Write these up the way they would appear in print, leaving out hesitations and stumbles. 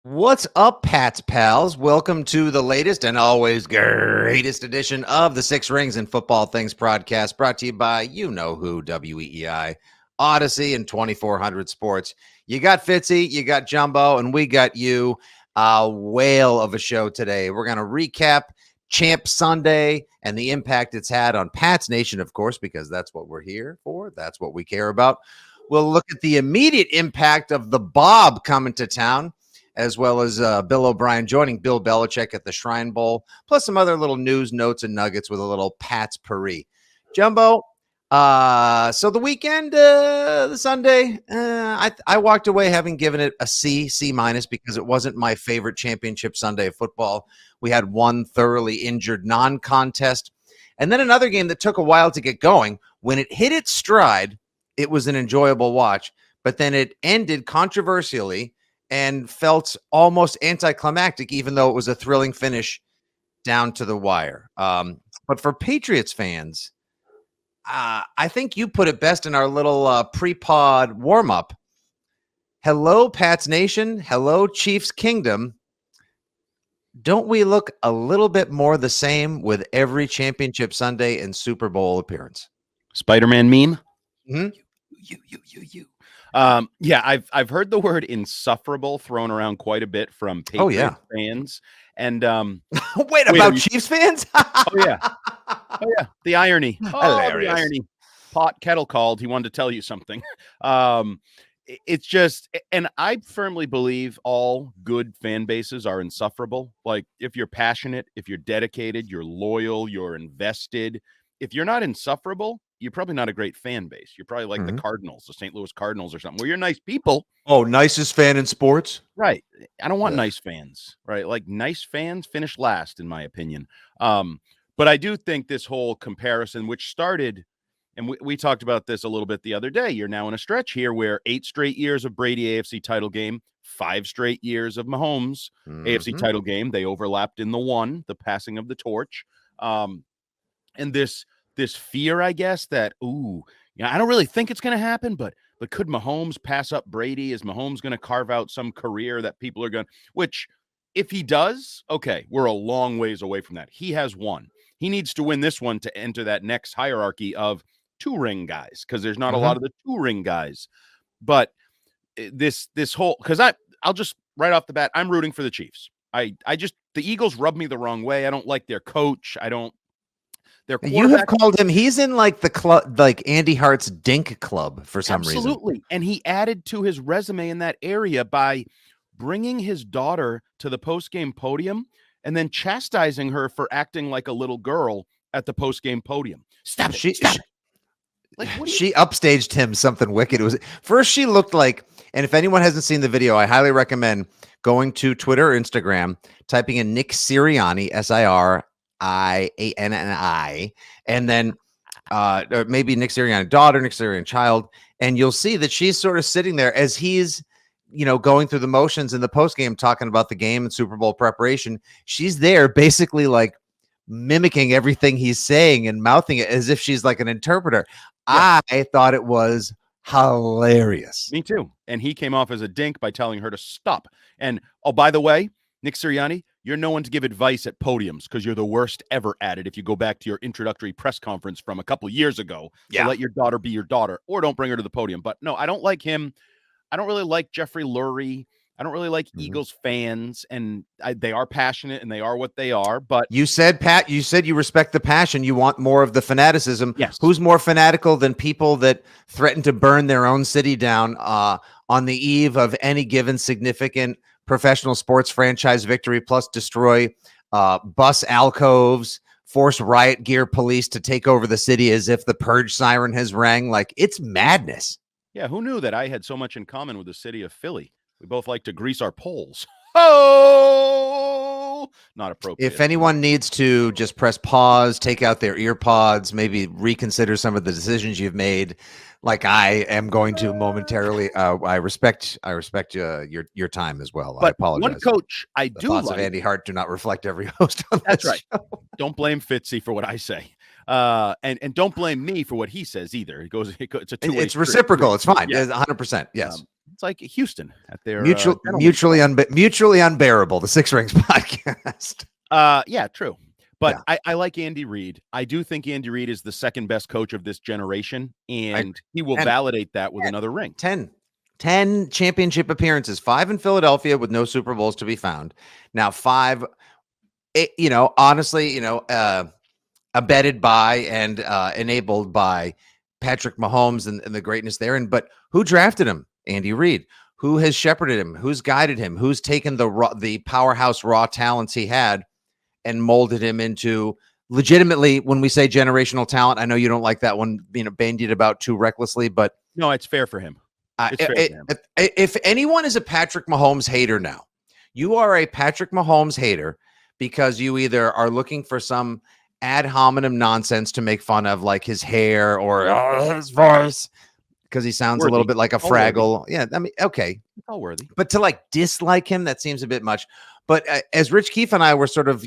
What's up, Pat's pals? Welcome to the latest and always greatest edition of the Six Rings and Football Things podcast, brought to you by you know who, WEEI, Odyssey, and 2400 Sports. You got Fitzy, you got Jumbo, and we got you. A whale of a show today. We're going to recap Champ Sunday and the impact it's had on Pat's Nation, of course, because that's what we're here for. That's what we care about. We'll look at the immediate impact of the Bob coming to town, as well as Bill O'Brien joining Bill Belichick at the Shrine Bowl, plus some other little news, notes, and nuggets with a little Pat's Paris. Jumbo, so the weekend, the Sunday, I walked away having given it a C minus because it wasn't my favorite championship Sunday of football. We had one thoroughly injured non-contest, and then another game that took a while to get going. When it hit its stride, it was an enjoyable watch, but then it ended controversially and felt almost anticlimactic, even though it was a thrilling finish down to the wire. But for Patriots fans, I think you put it best in our little pre-pod warm-up. Hello, Pats Nation. Hello, Chiefs Kingdom. Don't we look a little bit more the same with every championship Sunday and Super Bowl appearance? Spider-Man meme? Mm-hmm. You. Yeah, I've heard the word insufferable thrown around quite a bit from Patriots fans. And wait, about Chiefs fans? Oh yeah. The irony. Hilarious. The irony. Pot kettle called. He wanted to tell you something. It's just, and I firmly believe all good fan bases are insufferable. Like, if you're passionate, if you're dedicated, you're loyal, you're invested. If you're not insufferable, you're probably not a great fan base. You're probably like the Cardinals, the St. Louis Cardinals or something, where you're nice people. Oh, nicest fan in sports? Right. I don't want nice fans, right? Like, nice fans finish last, in my opinion. But I do think this whole comparison, which started, and we talked about this a little bit the other day, you're now in a stretch here where 8 straight years of Brady AFC title game, 5 straight years of Mahomes AFC title game. They overlapped in the passing of the torch. And this fear, I guess, that, I don't really think it's going to happen, but could Mahomes pass up Brady? Is Mahomes going to carve out some career that people are going to, which if he does, okay, we're a long ways away from that. He has one. He needs to win this one to enter that next hierarchy of 2-ring guys, because there's not a lot of the 2-ring guys. But this whole, because I'll just right off the bat, I'm rooting for the Chiefs. I just, the Eagles rub me the wrong way. I don't like their coach. You have called him, he's in like the club, like Andy Hart's Dink Club for some reason. Absolutely. And he added to his resume in that area by bringing his daughter to the post-game podium and then chastising her for acting like a little girl at the post-game podium. Stop it. Like, she upstaged him something wicked. It was first, she looked like, and if anyone hasn't seen the video, I highly recommend going to Twitter or Instagram, typing in Nick Sirianni, Sirianni, and then maybe Nick Sirianni daughter, Nick Sirianni child, and you'll see that she's sort of sitting there as he's, going through the motions in the post game, talking about the game and Super Bowl preparation. She's there basically like mimicking everything he's saying and mouthing it as if she's like an interpreter. Yeah. I thought it was hilarious. Me too. And he came off as a dink by telling her to stop. And by the way, Nick Sirianni, you're no one to give advice at podiums because you're the worst ever at it. If you go back to your introductory press conference from a couple years ago, so let your daughter be your daughter, or don't bring her to the podium. But no, I don't like him. I don't really like Jeffrey Lurie. I don't really like Eagles fans, and they are passionate and they are what they are. But you said, Pat, you respect the passion. You want more of the fanaticism. Yes. Who's more fanatical than people that threaten to burn their own city down on the eve of any given significant professional sports franchise victory, plus destroy bus alcoves, force riot gear police to take over the city as if the purge siren has rang? Like, it's madness. Yeah, who knew that I had so much in common with the city of Philly? We both like to grease our poles. Oh, not appropriate. If anyone needs to just press pause, take out their ear pods, maybe reconsider some of the decisions you've made, like I am going to momentarily. I respect your time as well. But I apologize. One coach I the do thoughts like. of Andy Hart do not reflect every host on That's this right. show. Don't blame Fitzy for what I say. And don't blame me for what he says either. It's a two-way It's reciprocal. It's fine. Yeah. It's 100%. Yes. like Houston at their mutually unbearable. The Six Rings podcast. Yeah, true. But yeah. I like Andy Reid. I do think Andy Reid is the second best coach of this generation, and he will validate that with another ring. 10 championship appearances, 5 in Philadelphia with no Super Bowls to be found. Now 5, honestly, abetted by and enabled by Patrick Mahomes and the greatness there. But who drafted him? Andy Reid. Who has shepherded him? Who's guided him? Who's taken the powerhouse raw talents he had and molded him into legitimately, when we say generational talent, I know you don't like that one being bandied about too recklessly, but no, it's fair for him. It's fair for him. If anyone is a Patrick Mahomes hater now, you are a Patrick Mahomes hater because you either are looking for some ad hominem nonsense to make fun of, like his hair or his voice, because he sounds a little bit like a Fraggle. Yeah, I mean, okay. It's all worthy. But to like dislike him, that seems a bit much. But as Rich Keefe and I were sort of,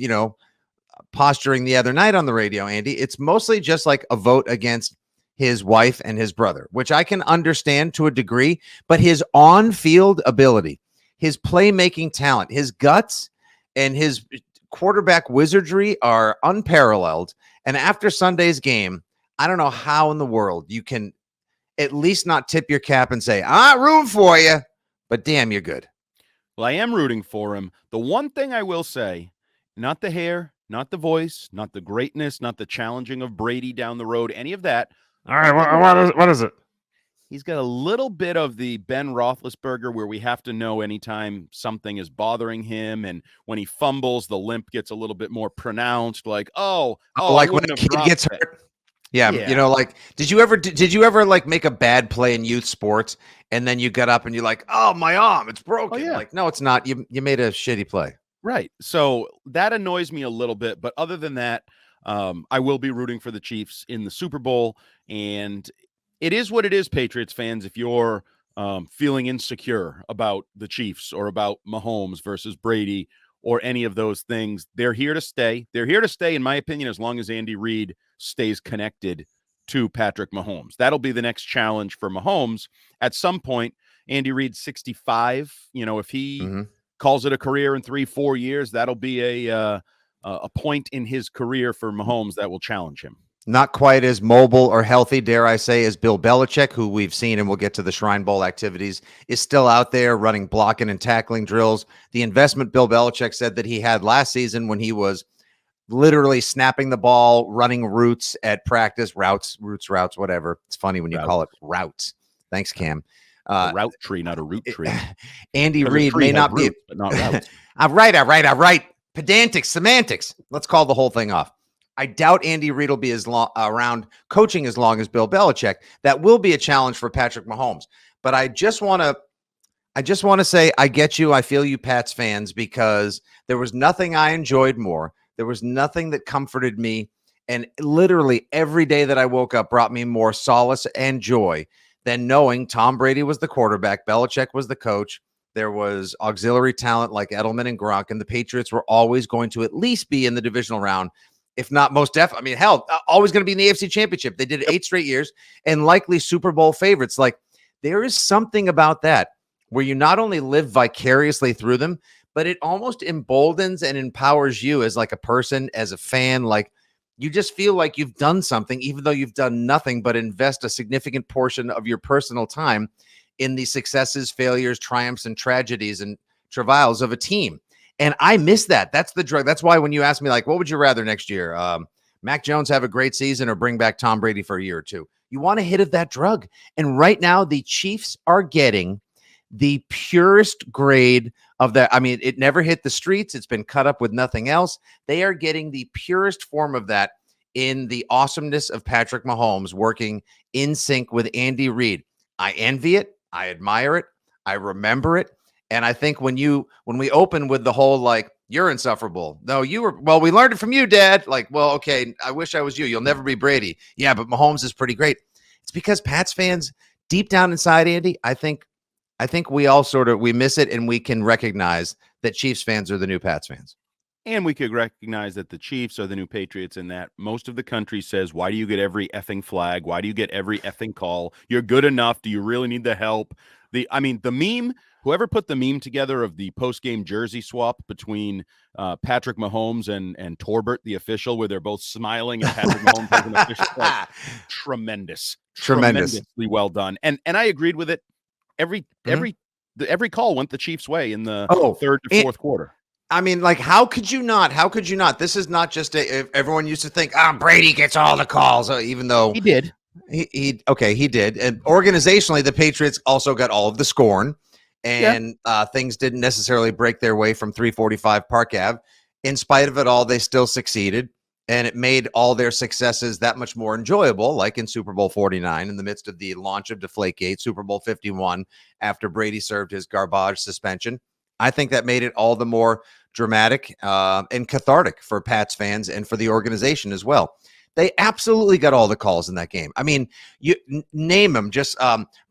posturing the other night on the radio, Andy, it's mostly just like a vote against his wife and his brother, which I can understand to a degree, but his on-field ability, his playmaking talent, his guts, and his quarterback wizardry are unparalleled. And after Sunday's game, I don't know how in the world you can at least not tip your cap and say, I'm rooting for you, but damn, you're good. Well, I am rooting for him. The one thing I will say, not the hair, not the voice, not the greatness, not the challenging of Brady down the road, any of that. All right, what is it? He's got a little bit of the Ben Roethlisberger where we have to know anytime something is bothering him, and when he fumbles, the limp gets a little bit more pronounced, like, like when a kid gets hurt. Yeah, like, did you ever like make a bad play in youth sports and then you got up and you're like, oh, my arm, it's broken. Oh, yeah. Like, no, it's not. You made a shitty play. Right. So that annoys me a little bit. But other than that, I will be rooting for the Chiefs in the Super Bowl. And it is what it is, Patriots fans. If you're feeling insecure about the Chiefs or about Mahomes versus Brady or any of those things, they're here to stay. They're here to stay, in my opinion, as long as Andy Reid stays connected to Patrick Mahomes. That'll be the next challenge for Mahomes. At some point, Andy Reid's 65. If he calls it a career in 3-4 years, that'll be a point in his career for Mahomes that will challenge him. Not quite as mobile or healthy, dare I say, as Bill Belichick, who we've seen, and we'll get to the Shrine Bowl activities, is still out there running blocking and tackling drills. The investment Bill Belichick said that he had last season when he was literally snapping the ball, running routes at practice, routes, whatever. It's funny when you call it routes. Thanks, Cam. A route tree, not a root tree. Andy Reid may not be, but not routes. All right. Pedantic semantics. Let's call the whole thing off. I doubt Andy Reid will be around coaching as long as Bill Belichick. That will be a challenge for Patrick Mahomes. But I just want to say I get you. I feel you, Pats fans, because there was nothing I enjoyed more. There was nothing that comforted me, and literally every day that I woke up brought me more solace and joy than knowing Tom Brady was the quarterback, Belichick was the coach. There was auxiliary talent like Edelman and Gronk, and the Patriots were always going to at least be in the divisional round, if not most definitely. I mean, hell, always going to be in the AFC Championship. They did it 8 straight years, and likely Super Bowl favorites. Like, there is something about that where you not only live vicariously through them, but it almost emboldens and empowers you as like a person, as a fan. Like, you just feel like you've done something, even though you've done nothing but invest a significant portion of your personal time in the successes, failures, triumphs, and tragedies and travails of a team. And I miss that. That's the drug. That's why when you ask me, like, what would you rather next year? Mac Jones have a great season or bring back Tom Brady for a year or two? You want a hit of that drug. And right now, the Chiefs are getting the purest grade of that. I mean, it never hit the streets. It's been cut up with nothing else. They are getting the purest form of that in the awesomeness of Patrick Mahomes working in sync with Andy Reid. I envy it. I admire it. I remember it. And I think when we open with the whole, like, you're insufferable. No, we learned it from you, Dad. Like, well, okay, I wish I was you. You'll never be Brady. Yeah, but Mahomes is pretty great. It's because Pats fans, deep down inside, Andy, I think we all we miss it, and we can recognize that Chiefs fans are the new Pats fans. And we could recognize that the Chiefs are the new Patriots, and that most of the country says, why do you get every effing flag? Why do you get every effing call? You're good enough. Do you really need the help? The meme, whoever put the meme together of the post-game jersey swap between Patrick Mahomes and Torbert, the official, where they're both smiling and Patrick Mahomes as an official, like, tremendously well done. And I agreed with it. Every call went the Chiefs' way in the third to fourth quarter. I mean, like, how could you not? How could you not? This is not just everyone used to think, Brady gets all the calls, even though he did. He did. And organizationally, the Patriots also got all of the scorn, and things didn't necessarily break their way from 345 Park Ave. In spite of it all, they still succeeded, and it made all their successes that much more enjoyable, like in Super Bowl 49, in the midst of the launch of Deflategate, Super Bowl 51, after Brady served his garbage suspension. I think that made it all the more dramatic and cathartic for Pats fans and for the organization as well. They absolutely got all the calls in that game. I mean, you name them. Just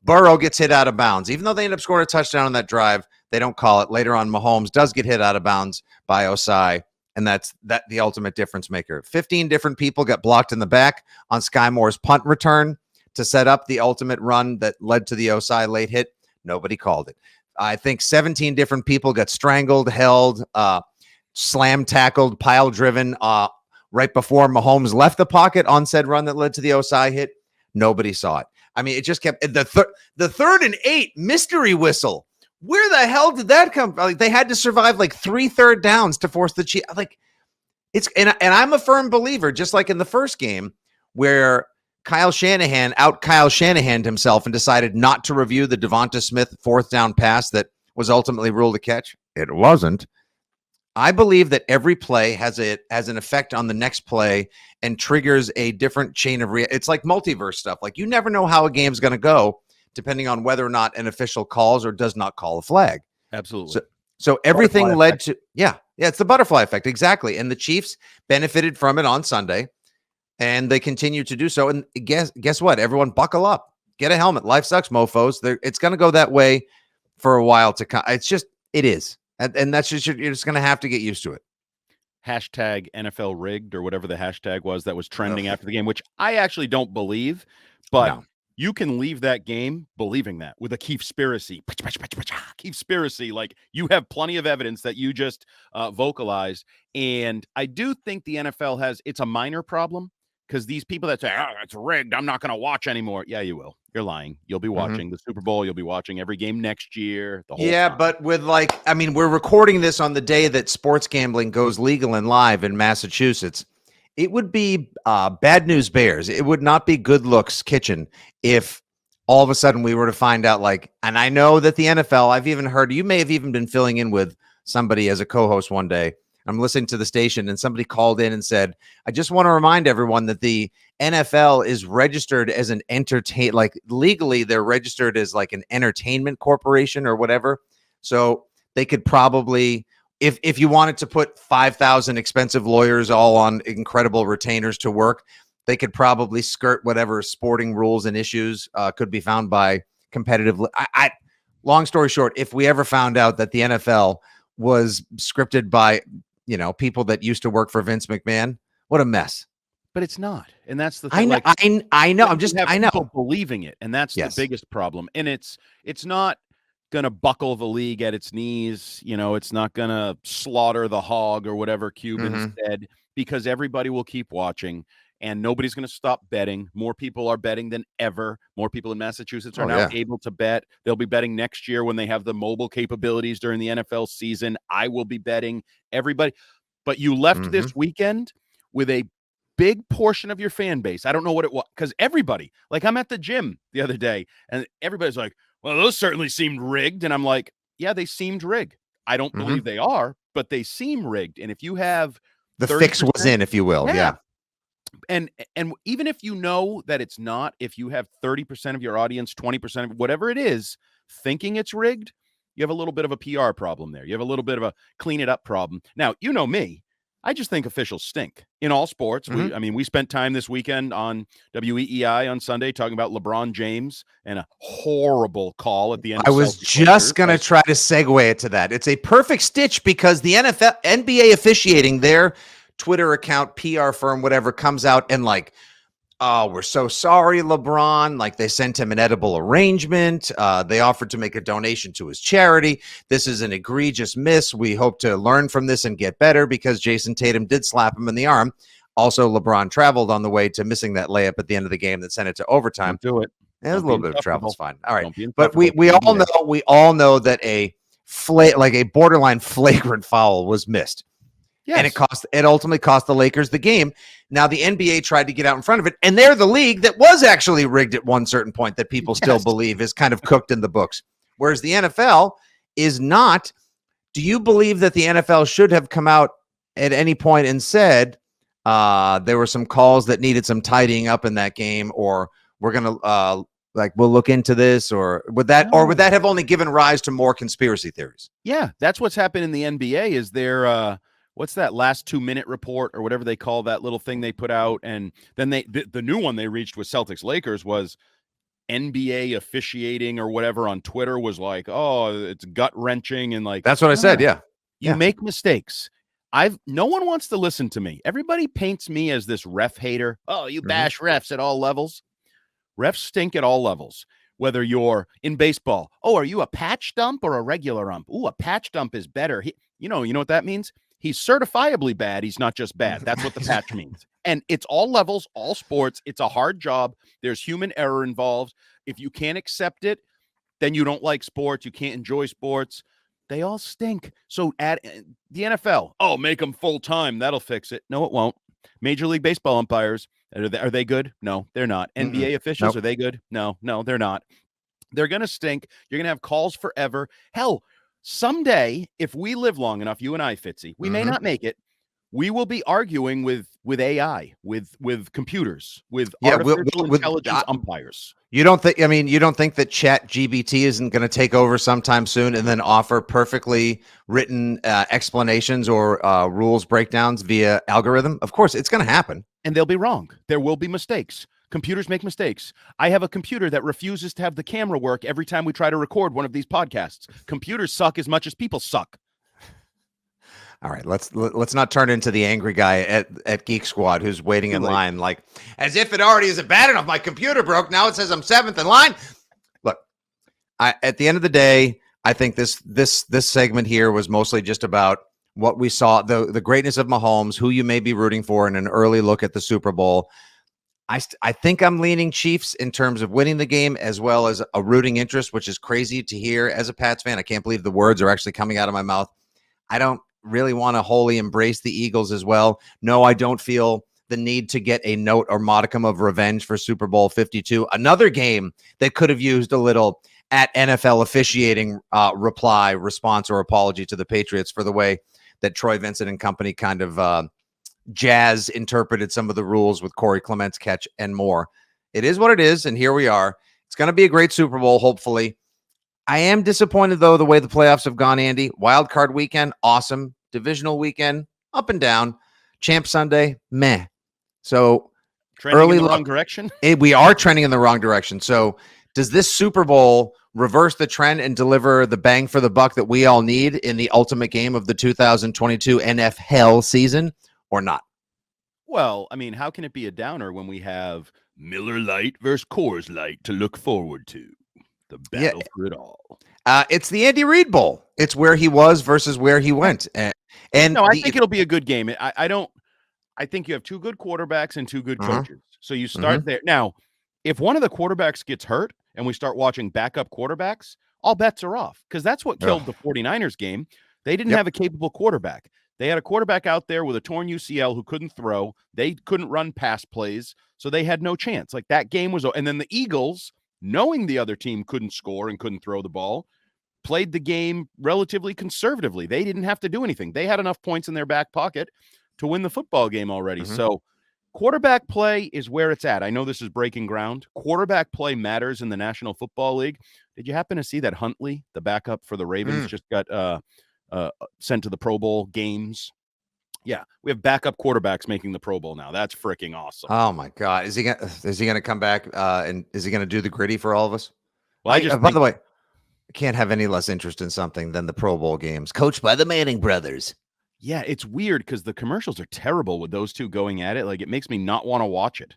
Burrow gets hit out of bounds. Even though they end up scoring a touchdown on that drive, they don't call it. Later on, Mahomes does get hit out of bounds by Osai, and that's the ultimate difference maker. 15 different people got blocked in the back on Sky Moore's punt return to set up the ultimate run that led to the Osai late hit. Nobody called it. I think 17 different people got strangled, held, slam tackled, pile driven right before Mahomes left the pocket on said run that led to the Osai hit. Nobody saw it. I mean, it just kept the 3rd and 8 mystery whistle. Where the hell did that come from? Like, they had to survive like 3 third downs to force the Chiefs. Like, it's and I'm a firm believer, just like in the first game where Kyle Shanahan'd himself and decided not to review the Devonta Smith 4th down pass that was ultimately ruled a catch. It wasn't. I believe that every play has an effect on the next play and triggers a different chain of it's like multiverse stuff. Like, you never know how a game's going to go depending on whether or not an official calls or does not call a flag. Absolutely. So everything led to it's the butterfly effect, exactly. And the Chiefs benefited from it on Sunday. And they continue to do so. And guess what? Everyone buckle up. Get a helmet. Life sucks, mofos. It's going to go that way for a while to come. It is. And that's just, you're just going to have to get used to it. Hashtag NFL rigged or whatever the hashtag was that was trending after the game, which I actually don't believe. But you can leave that game believing that with a Keefspiracy. Keefspiracy. Like, you have plenty of evidence that you just vocalized. And I do think the NFL it's a minor problem. Because these people that say, it's rigged, I'm not going to watch anymore. Yeah, you will. You're lying. You'll be watching the Super Bowl. You'll be watching every game next year. The whole time. But we're recording this on the day that sports gambling goes legal and live in Massachusetts. It would be bad news bears. It would not be good looks kitchen if all of a sudden we were to find out, and I know that the NFL, I've even heard, you may have even been filling in with somebody as a co-host one day. I'm listening to the station and somebody called in and said, I just want to remind everyone that the NFL is registered as an legally they're registered as like an entertainment corporation or whatever. So they could probably, if you wanted to put 5,000 expensive lawyers all on incredible retainers to work, they could probably skirt whatever sporting rules and issues could be found by competitive. Long story short, if we ever found out that the NFL was scripted by people that used to work for Vince McMahon, what a mess. But it's not, and that's the thing. I know. I know. People believing it, and that's the biggest problem. And it's not gonna buckle the league at its knees. It's not gonna slaughter the hog or whatever Cuban said, because everybody will keep watching. And nobody's going to stop betting. More people are betting than ever. More people in Massachusetts are now able to bet. They'll be betting next year when they have the mobile capabilities during the NFL season. I will be betting. Everybody. But you left this weekend with a big portion of your fan base. I don't know what it was, because everybody, I'm at the gym the other day and everybody's like, well, those certainly seemed rigged. And I'm like, yeah, they seemed rigged. I don't believe they are, but they seem rigged. And if you have the fix was in, if you will. Yeah. And even if you know that it's not, if you have 30% of your audience, 20% of whatever it is, thinking it's rigged, you have a little bit of a PR problem there. You have a little bit of a clean it up problem. Now, you know me. I just think officials stink in all sports. We spent time this weekend on WEEI on Sunday talking about LeBron James and a horrible call at the end. I was just going to try to segue it to that. It's a perfect stitch because the NBA officiating, their Twitter account, PR firm, whatever, comes out and oh, we're so sorry, LeBron. Like they sent him an edible arrangement. They offered to make a donation to his charity. This is an egregious miss. We hope to learn from this and get better because Jason Tatum did slap him in the arm. Also, LeBron traveled on the way to missing that layup at the end of the game that sent it to overtime. Don't do it. It was a little bit of travel. It's fine. All right. Don't be But we all know that a borderline flagrant foul was missed. Yes. And it ultimately cost the Lakers the game. Now the NBA tried to get out in front of it, and they're the league that was actually rigged at one certain point that people still believe is kind of cooked in the books. Whereas the NFL is not. Do you believe that the NFL should have come out at any point and said there were some calls that needed some tidying up in that game, or we're gonna we'll look into this, or would that have only given rise to more conspiracy theories? Yeah, that's what's happened in the NBA. Is there what's that last 2-minute report or whatever they call that little thing they put out? And then the new one they reached with Celtics Lakers was NBA officiating or whatever on Twitter was like, oh, it's gut wrenching. And like, that's what I said. Yeah. You make mistakes. No one wants to listen to me. Everybody paints me as this ref hater. Oh, you bash refs at all levels. Refs stink at all levels. Whether you're in baseball, oh, are you a patch dump or a regular ump? Ooh, a patch dump is better. You know what that means? He's certifiably bad. He's not just bad. That's what the patch means. And it's all levels, all sports. It's a hard job. There's human error involved. If you can't accept it, then you don't like sports. You can't enjoy sports. They all stink. So at the NFL, oh, make them full time. That'll fix it. No, it won't. Major League Baseball umpires, are they good? No, they're not. NBA officials, nope. Are they good? No, they're not. They're going to stink. You're going to have calls forever. Hell, someday, if we live long enough, you and I, Fitzy, we may not make it. We will be arguing with AI, with computers, with artificial intelligence umpires. You don't think that ChatGPT isn't going to take over sometime soon and then offer perfectly written explanations or rules breakdowns via algorithm? Of course, it's going to happen. And they'll be wrong. There will be mistakes. Computers make mistakes. I have a computer that refuses to have the camera work every time we try to record one of these podcasts. Computers suck as much as people suck. All right, let's not turn into the angry guy at Geek Squad who's waiting in line, like as if it already isn't bad enough. My computer broke. Now it says I'm 7th in line. Look, at the end of the day, I think this segment here was mostly just about what we saw, the greatness of Mahomes, who you may be rooting for, and an early look at the Super Bowl. I think I'm leaning Chiefs in terms of winning the game, as well as a rooting interest, which is crazy to hear as a Pats fan. I can't believe the words are actually coming out of my mouth. I don't really want to wholly embrace the Eagles as well. No, I don't feel the need to get a note or modicum of revenge for Super Bowl 52. Another game that could have used a little at NFL officiating response or apology to the Patriots for the way that Troy Vincent and company kind of jazz interpreted some of the rules with Corey Clement's catch and more. It is what it is, and here we are. It's going to be a great Super Bowl, hopefully. I am disappointed, though, the way the playoffs have gone, Andy. Wild card weekend, awesome. Divisional weekend, up and down. Champ Sunday, meh. So trending in the wrong direction? We are trending in the wrong direction. So does this Super Bowl reverse the trend and deliver the bang for the buck that we all need in the ultimate game of the 2022 NFL season or not? Well, I mean, how can it be a downer when we have Miller Lite versus Coors Light to look forward to? The battle for it all. It's the Andy Reid Bowl. It's where he was versus where he went. And no, I think it'll be a good game. I think you have two good quarterbacks and two good coaches. So you start there. Now, if one of the quarterbacks gets hurt and we start watching backup quarterbacks, all bets are off, because that's what killed the 49ers game. They didn't have a capable quarterback. They had a quarterback out there with a torn UCL who couldn't throw. They couldn't run pass plays, so they had no chance. Like, that game was – and then the Eagles – knowing the other team couldn't score and couldn't throw the ball, played the game relatively conservatively. They didn't have to do anything. They had enough points in their back pocket to win the football game already. So quarterback play is where it's at. I know this is breaking ground. Quarterback play matters in the National Football League. Did you happen to see that Huntley, the backup for the Ravens, just got sent to the Pro Bowl games? Yeah, we have backup quarterbacks making the Pro Bowl now. That's freaking awesome. Oh my God, is he gonna come back and is he gonna do the gritty for all of us? Well, by the way, I can't have any less interest in something than the Pro Bowl games, coached by the Manning brothers. Yeah, it's weird because the commercials are terrible with those two going at it. Like, it makes me not want to watch it.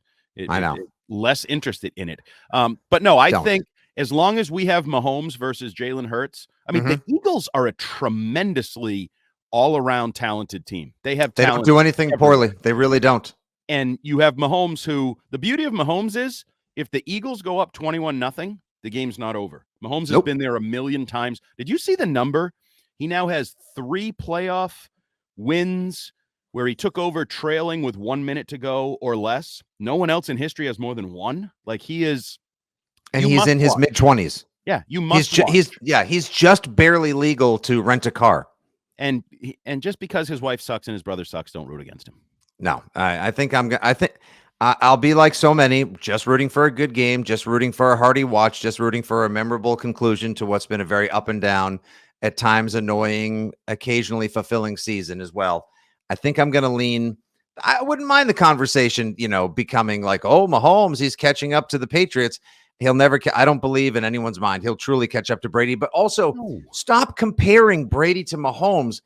I know. Less interested in it. But no, I Don't. think as long as we have Mahomes versus Jalen Hurts, I mean, the Eagles are a tremendously all-around talented team. They have They talent don't do anything everywhere. poorly. They really don't. And you have Mahomes, who the beauty of Mahomes is if the Eagles go up 21-0, the game's not over. Mahomes has been there a million times. Did you see the number? He now has 3 playoff wins where he took over trailing with 1 minute to go or less. No one else in history has more than one. Like, he is. And he's in his mid-20s. Yeah, you must watch. He's just barely legal to rent a car. And just because his wife sucks and his brother sucks, don't root against him. No, I think I'll be like so many, just rooting for a good game, just rooting for a hearty watch, just rooting for a memorable conclusion to what's been a very up and down, at times annoying, occasionally fulfilling season as well. I think I'm going to lean. I wouldn't mind the conversation, becoming like, oh, Mahomes, he's catching up to the Patriots. He'll never. I don't believe in anyone's mind he'll truly catch up to Brady. But also, stop comparing Brady to Mahomes.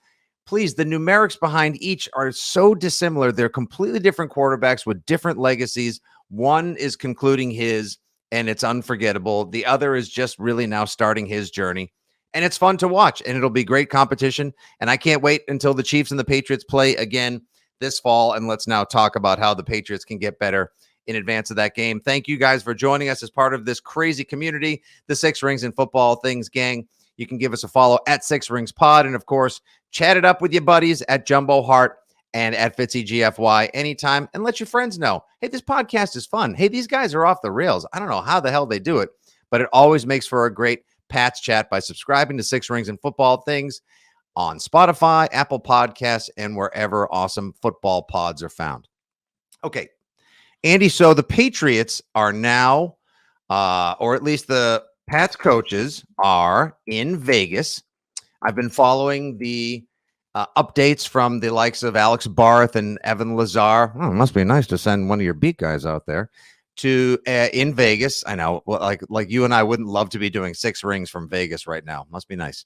Please, the numerics behind each are so dissimilar. They're completely different quarterbacks with different legacies. One is concluding his, and it's unforgettable. The other is just really now starting his journey. And it's fun to watch, and it'll be great competition. And I can't wait until the Chiefs and the Patriots play again this fall. And let's now talk about how the Patriots can get better in advance of that game. Thank you guys for joining us as part of this crazy community, the Six Rings and Football Things gang. You can give us a follow at 6 Rings Pod. And of course, chat it up with your buddies at Jumbo Hart and at FitzyGFY anytime, and let your friends know, hey, this podcast is fun. Hey, these guys are off the rails. I don't know how the hell they do it, but it always makes for a great Pat's chat by subscribing to 6 Rings and Football Things on Spotify, Apple Podcasts, and wherever awesome football pods are found. Okay, Andy, so the Patriots are now, or at least the Pats coaches are in Vegas. I've been following the updates from the likes of Alex Barth and Evan Lazar. Oh, it must be nice to send one of your beat guys out there to in Vegas. I know, like you and I wouldn't love to be doing 6 Rings from Vegas right now. Must be nice.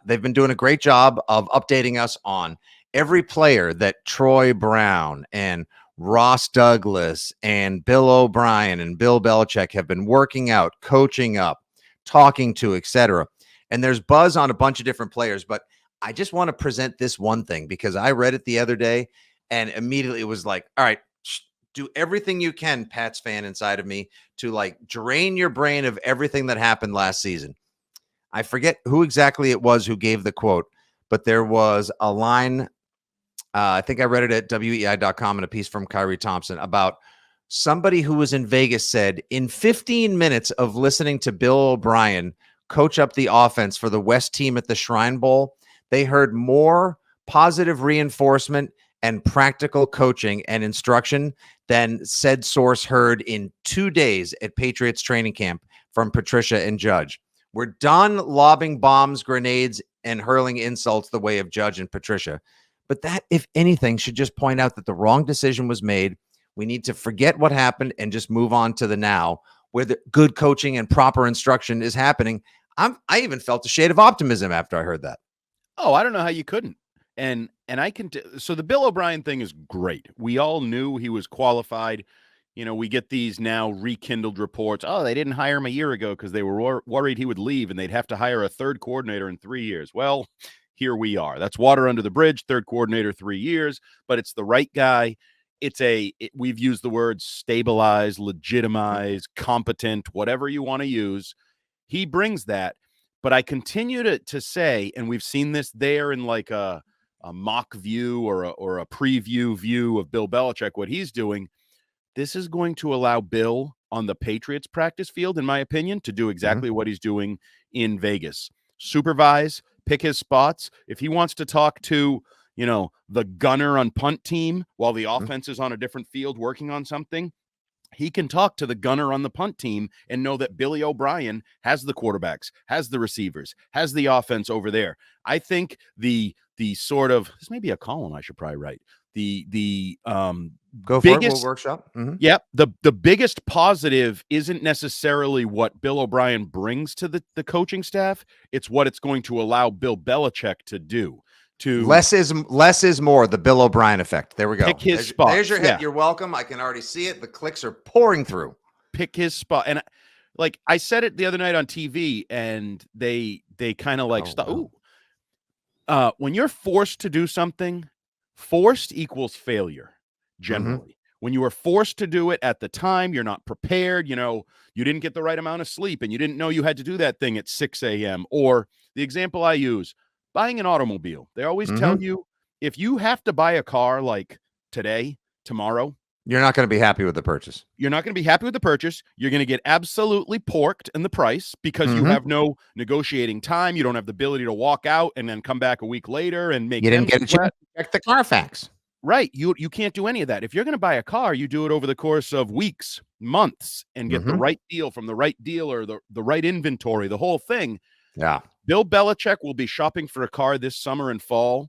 They've been doing a great job of updating us on every player that Troy Brown and Ross Douglas and Bill O'Brien and Bill Belichick have been working out, coaching up, talking to, etc. And there's buzz on a bunch of different players, but I just want to present this one thing because I read it the other day and immediately it was like, all right, do everything you can, Pats fan inside of me, to like drain your brain of everything that happened last season. I forget who exactly it was who gave the quote, but there was a line. I think I read it at weei.com in a piece from Kyrie Thompson about somebody who was in Vegas said in 15 minutes of listening to Bill O'Brien coach up the offense for the West team at the Shrine Bowl, they heard more positive reinforcement and practical coaching and instruction than said source heard in 2 days at Patriots training camp from Patricia and Judge. We're done lobbing bombs, grenades, and hurling insults the way of Judge and Patricia. But that, if anything, should just point out that the wrong decision was made. We need to forget what happened and just move on to the now, where the good coaching and proper instruction is happening. I even felt a shade of optimism after I heard that. Oh, I don't know how you couldn't. And I can. So the Bill O'Brien thing is great. We all knew he was qualified. We get these now rekindled reports. Oh, they didn't hire him a year ago because they were worried he would leave and they'd have to hire a third coordinator in 3 years. Well, here we are. That's water under the bridge. Third coordinator, 3 years, but it's the right guy. We've used the words stabilize, legitimize, competent, whatever you want to use. He brings that. But I continue to say, and we've seen this there in like a mock view or a preview view of Bill Belichick, what he's doing. This is going to allow Bill on the Patriots practice field, in my opinion, to do exactly what he's doing in Vegas. Supervise, pick his spots. If he wants to talk to, the gunner on punt team while the offense is on a different field working on something, he can talk to the gunner on the punt team and know that Billy O'Brien has the quarterbacks, has the receivers, has the offense over there. I think the sort of, this may be a column I should probably write. Go for it. We'll workshop. Yeah. The biggest positive isn't necessarily what Bill O'Brien brings to the coaching staff. It's what it's going to allow Bill Belichick to do. to less is more. The Bill O'Brien effect. There we go. pick his There's, spots. there's your hit. Yeah. You're welcome. I can already see it. The clicks are pouring through. Pick his spot. And like I said it the other night on TV, and they kind of like stop. Wow. When you're forced to do something, forced equals failure generally. Mm-hmm. When you are forced to do it at the time, you're not prepared. You didn't get the right amount of sleep and you didn't know you had to do that thing at 6 a.m. Or the example I use, buying an automobile. They always tell you, if you have to buy a car like today, tomorrow, you're not going to be happy with the purchase. You're not going to be happy with the purchase. You're going to get absolutely porked in the price because you have no negotiating time. You don't have the ability to walk out and then come back a week later and make. You didn't get a chance to check the Carfax. Right. You can't do any of that. If you're going to buy a car, you do it over the course of weeks, months, and get the right deal from the right dealer, the right inventory, the whole thing. Yeah. Bill Belichick will be shopping for a car this summer and fall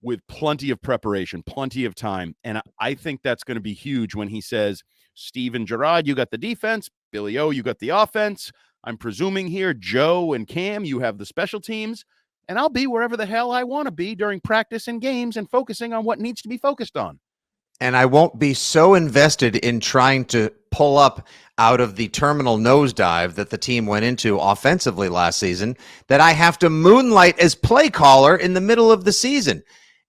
with plenty of preparation, plenty of time. And I think that's going to be huge when he says, Steven Gerrard, you got the defense. Billy O, you got the offense. I'm presuming here, Joe and Cam, you have the special teams. And I'll be wherever the hell I want to be during practice and games and focusing on what needs to be focused on. And I won't be so invested in trying to pull up out of the terminal nosedive that the team went into offensively last season that I have to moonlight as play caller in the middle of the season.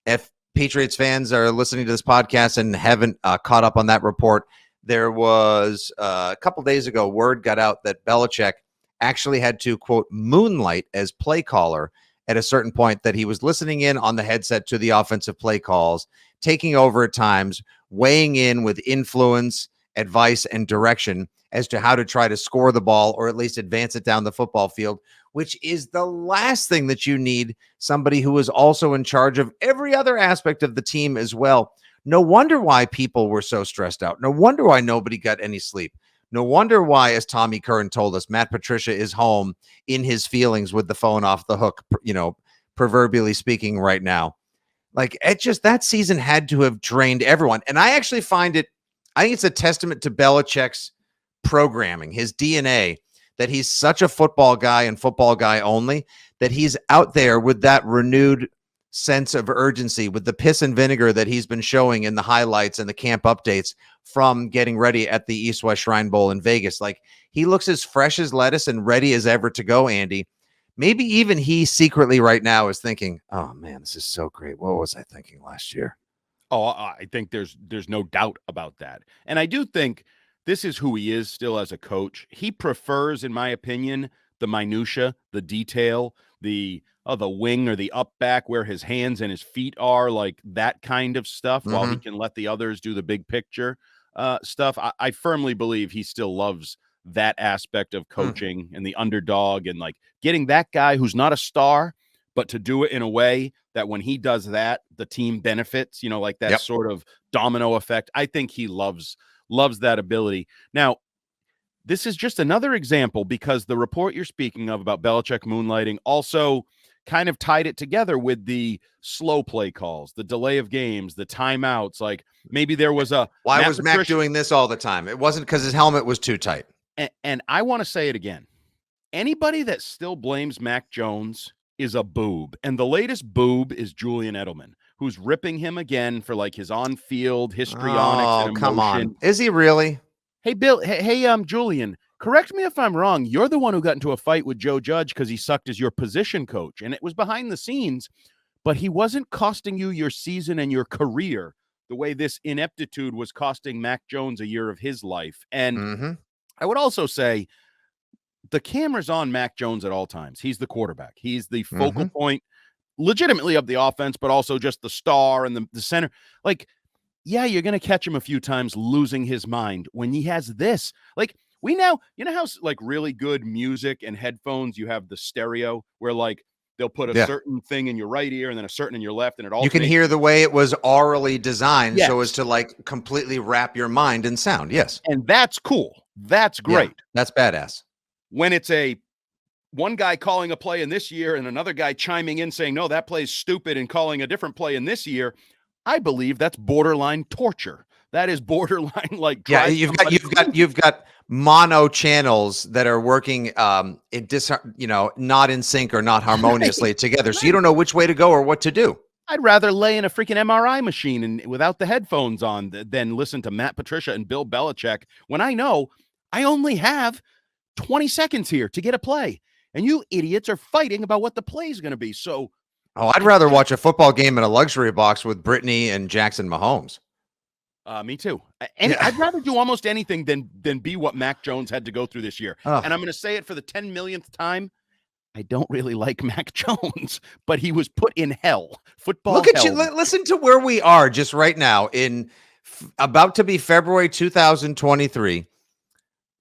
If Patriots fans are listening to this podcast and haven't caught up on that report, there was a couple days ago, word got out that Belichick actually had to, quote, moonlight as play caller at a certain point, that he was listening in on the headset to the offensive play calls, taking over at times, weighing in with influence, advice, and direction as to how to try to score the ball or at least advance it down the football field, which is the last thing that you need somebody who is also in charge of every other aspect of the team as well. No wonder why people were so stressed out. No wonder why nobody got any sleep. No wonder why, as Tommy Curran told us, Matt Patricia is home in his feelings with the phone off the hook, proverbially speaking right now. Like, that season had to have drained everyone. And I actually I think it's a testament to Belichick's programming, his DNA, that he's such a football guy and football guy only, that he's out there with that renewed sense of urgency, with the piss and vinegar that he's been showing in the highlights and the camp updates from getting ready at the East West Shrine Bowl in Vegas. Like, he looks as fresh as lettuce and ready as ever to go, Andy. Maybe even he secretly right now is thinking, oh man, this is so great. What was I thinking last year? Oh, I think there's no doubt about that. And I do think this is who he is still as a coach. He prefers, in my opinion, the minutia, the detail, the wing or the up back where his hands and his feet are, like that kind of stuff, while he can let the others do the big picture stuff. I firmly believe he still loves that aspect of coaching and the underdog, and like getting that guy who's not a star, but to do it in a way that when he does that, the team benefits, like that sort of domino effect. I think he loves that ability. Now, this is just another example, because the report you're speaking of about Belichick moonlighting also kind of tied it together with the slow play calls, the delay of games, the timeouts. Like, maybe there was why was Mac doing this all the time? It wasn't because his helmet was too tight. And I want to say it again. Anybody that still blames Mac Jones is a boob. And the latest boob is Julian Edelman, who's ripping him again for like his on-field histrionics and emotion. Come on. Is he really? Hey, Bill. Hey, Julian, correct me if I'm wrong. You're the one who got into a fight with Joe Judge because he sucked as your position coach. And it was behind the scenes, but he wasn't costing you your season and your career the way this ineptitude was costing Mac Jones a year of his life. And I would also say the camera's on Mac Jones at all times. He's the quarterback. He's the focal point, legitimately, of the offense, but also just the star and the center. Like, yeah, you're going to catch him a few times losing his mind when he has this. Like, we now, how like really good music and headphones, you have the stereo where like they'll put a certain thing in your right ear and then a certain in your left, and it all. You can hear the way it was aurally designed so as to like completely wrap your mind in sound. Yes. And that's cool. That's great. Yeah, that's badass. When it's one guy calling a play in this year and another guy chiming in saying, no, that play's stupid, and calling a different play in this year, I believe that's borderline torture. That is borderline like you've got mono channels that are working not in sync or not harmoniously together. So you don't know which way to go or what to do. I'd rather lay in a freaking MRI machine and without the headphones on than listen to Matt Patricia and Bill Belichick when I know I only have 20 seconds here to get a play. And you idiots are fighting about what the play is going to be. So, I'd rather watch a football game in a luxury box with Brittany and Jackson Mahomes. Me too. Yeah. I'd rather do almost anything than be what Mac Jones had to go through this year. Oh. And I'm going to say it for the 10 millionth time. I don't really like Mac Jones, but he was put in hell. Football. Look at hell. you. Listen to where we are just right now in about to be February 2023.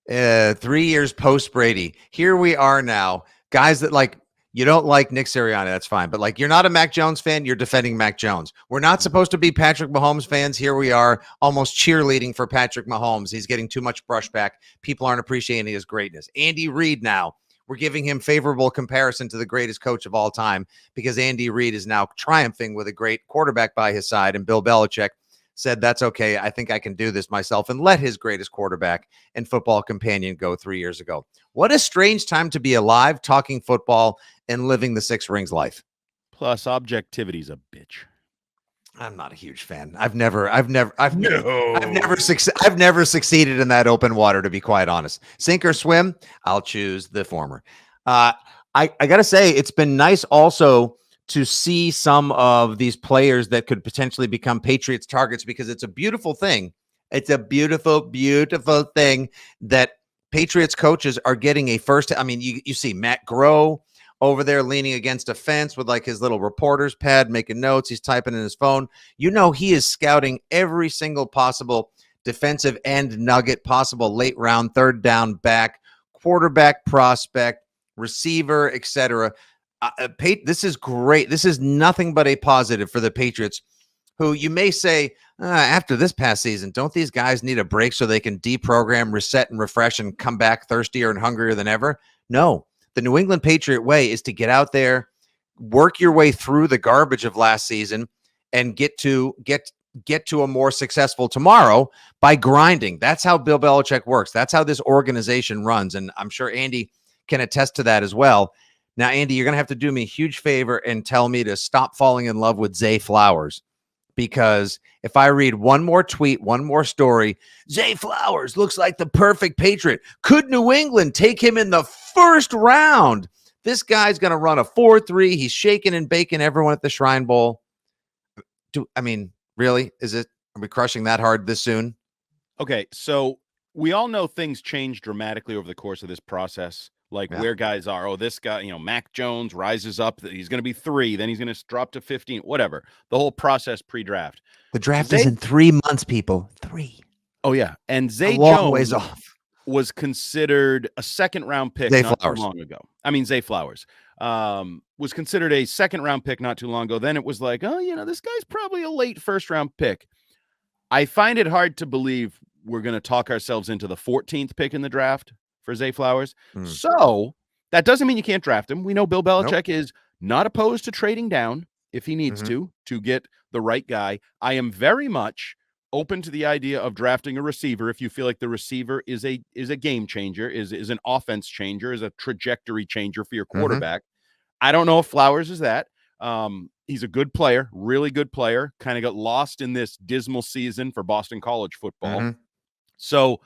3 years post Brady. Here we are now. Guys that like, you don't like Nick Sirianni, that's fine. But like, you're not a Mac Jones fan, you're defending Mac Jones. We're not supposed to be Patrick Mahomes fans. Here we are almost cheerleading for Patrick Mahomes. He's getting too much brushback. People aren't appreciating his greatness. Andy Reid now. We're giving him favorable comparison to the greatest coach of all time because Andy Reid is now triumphing with a great quarterback by his side. And Bill Belichick said, that's okay. I think I can do this myself, and let his greatest quarterback and football companion go 3 years ago. What a strange time to be alive, talking football and living the Six Rings life. Plus, objectivity's a bitch. I'm not a huge fan. I've never succeeded in that open water, to be quite honest. Sink or swim, I'll choose the former. I gotta say, it's been nice also to see some of these players that could potentially become Patriots targets, because it's a beautiful thing. It's a beautiful, beautiful thing that Patriots coaches are getting a first. I mean, you see Matt Groh over there leaning against a fence with like his little reporter's pad, making notes. He's typing in his phone. You know, he is scouting every single possible defensive end nugget, possible late round, third down back, quarterback prospect, receiver, etc. This is great. This is nothing but a positive for the Patriots, who you may say, after this past season, don't these guys need a break so they can deprogram, reset, and refresh and come back thirstier and hungrier than ever? No. The New England Patriot way is to get out there, work your way through the garbage of last season, and get to a more successful tomorrow by grinding. That's how Bill Belichick works. That's how this organization runs. And I'm sure Andy can attest to that as well. Now, Andy, you're going to have to do me a huge favor and tell me to stop falling in love with Zay Flowers. Because if I read one more tweet, one more story, Zay Flowers looks like the perfect Patriot. Could New England take him in the first round? This guy's going to run a 4.3. He's shaking and baking everyone at the Shrine Bowl. Really? Are we crushing that hard this soon? Okay, so we all know things change dramatically over the course of this process. Like where guys are. Oh, this guy, Mac Jones rises up. He's going to be 3. Then he's going to drop to 15, whatever. The whole process pre-draft. The draft is in 3 months, people. 3. Oh, yeah. And Zay Jones ways off. Was considered a second-round pick Zay not Flowers. Too long ago. I mean, Zay Flowers was considered a second-round pick not too long ago. Then it was like, this guy's probably a late first-round pick. I find it hard to believe we're going to talk ourselves into the 14th pick in the draft for Zay Flowers. So that doesn't mean you can't draft him. We know Bill Belichick is not opposed to trading down if he needs to get the right guy. I am very much open to the idea of drafting a receiver if you feel like the receiver is a game changer, is an offense changer, is a trajectory changer for your quarterback. I don't know if Flowers is that. He's a good player, really good player, kind of got lost in this dismal season for Boston College football. So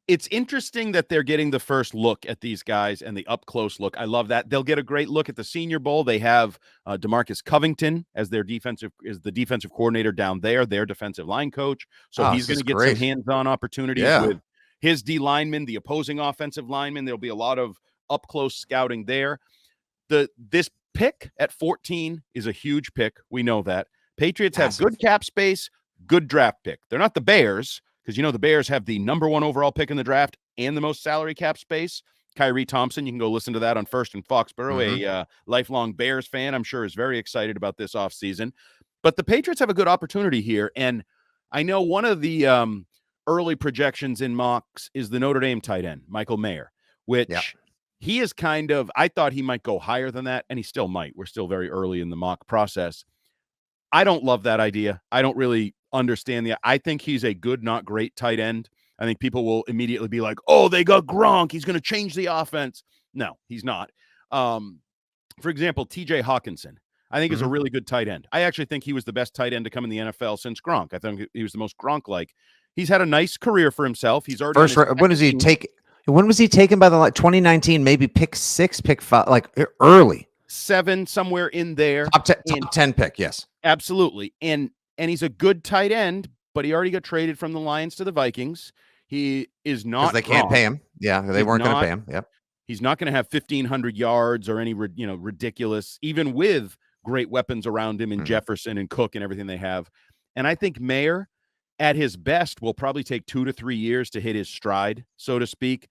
it's interesting that they're getting the first look at these guys and the up close look. I love that. They'll get a great look at the Senior Bowl. They have DeMarcus Covington as the defensive coordinator down there, their defensive line coach. So he's going to get some hands-on opportunities with his D linemen, the opposing offensive linemen. There'll be a lot of up close scouting there. This pick at 14 is a huge pick. We know that. Patriots have good cap space, good draft pick. They're not the Bears, because the Bears have the number 1 overall pick in the draft and the most salary cap space. Kyrie Thompson, you can go listen to that on First in Foxborough. A lifelong Bears fan, I'm sure, is very excited about this offseason. But the Patriots have a good opportunity here. And I know one of the early projections in mocks is the Notre Dame tight end, Michael Mayer, which he is I thought he might go higher than that, and he still might. We're still very early in the mock process. I don't love that idea. I don't really understand I think he's a good, not great tight end. I think people will immediately be like, oh, they got Gronk. He's going to change the offense. No, he's not. For example, TJ Hawkinson. I think is a really good tight end. I actually think he was the best tight end to come in the NFL since Gronk. I think he was the most Gronk-like. He's had a nice career for himself. He's already when was he taken by the 2019? Maybe pick 6, pick 5, like early 7, somewhere in there. Top 10 pick, yes, absolutely. And he's a good tight end, but he already got traded from the Lions to the Vikings. He is not because they can't pay him. Yeah, they weren't going to pay him. Yep. He's not going to have 1,500 yards or any ridiculous, even with great weapons around him in Jefferson and Cook and everything they have. And I think Mayer, at his best, will probably take 2 to 3 years to hit his stride, so to speak.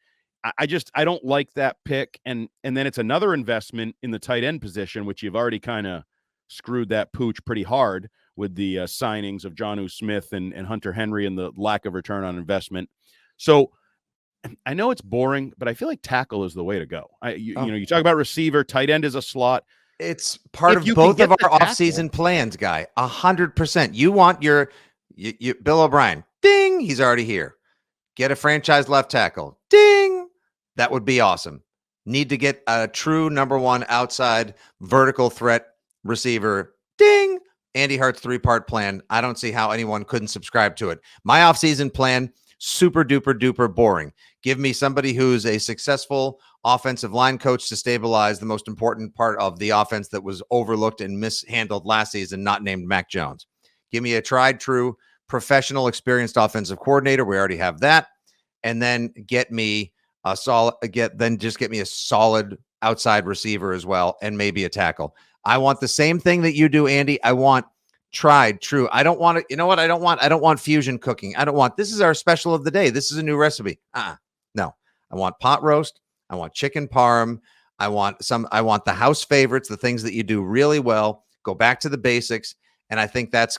I don't like that pick. And then it's another investment in the tight end position, which you've already kind of screwed that pooch pretty hard with the signings of Jonnu Smith and Hunter Henry and the lack of return on investment. So I know it's boring, but I feel like tackle is the way to go. You talk about receiver, tight end is a slot. It's part of both of our offseason plans, guy. 100%. You want your Bill O'Brien. Ding. He's already here. Get a franchise left tackle. Ding. That would be awesome. Need to get a true number 1 outside vertical threat receiver. Ding. Andy Hart's 3-part plan. I don't see how anyone couldn't subscribe to it. My offseason plan, super duper duper boring. Give me somebody who's a successful offensive line coach to stabilize the most important part of the offense that was overlooked and mishandled last season, not named Mac Jones. Give me a tried true professional experienced offensive coordinator. We already have that. And then get me a solid outside receiver as well. And maybe a tackle. I want the same thing that you do, Andy. I want tried true. I don't want it. You know what? I don't want fusion cooking. I don't want, this is our special of the day. This is a new recipe. No, I want pot roast. I want chicken parm. I want the house favorites, the things that you do really well. Go back to the basics. And I think that's